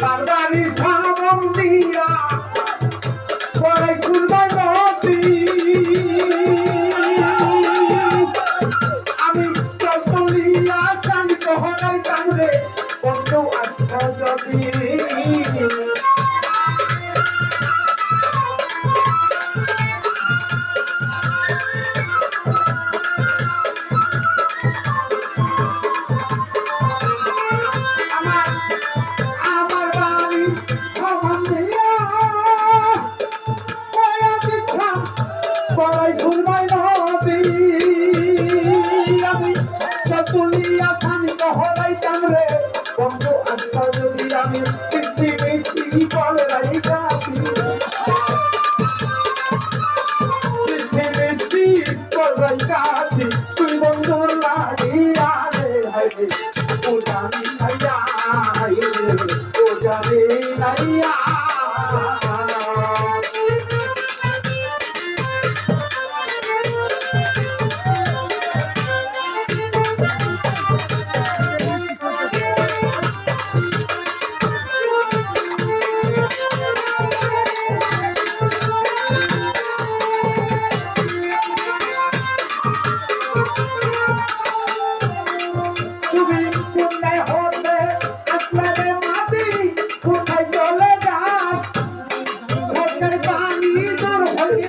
বারবারি সামন দিয়া পড়াই কুরবান নদী আমি চলিয়া চাঁদি কহরাই কামরে বন্ধু আচ্ছা যদি পড়াই কুরবান নদী আমি চলিয়া চাঁদি কহরাই কামরে বন্ধু আচ্ছা যদি আমি মিষ্টি মিষ্টি পড়াই কাছি মিষ্টি পড়াই কাছি তুই বন্ধুর লাগিয়া রে হাইরে ও জানি নাইয়া ও জানি নাইয়া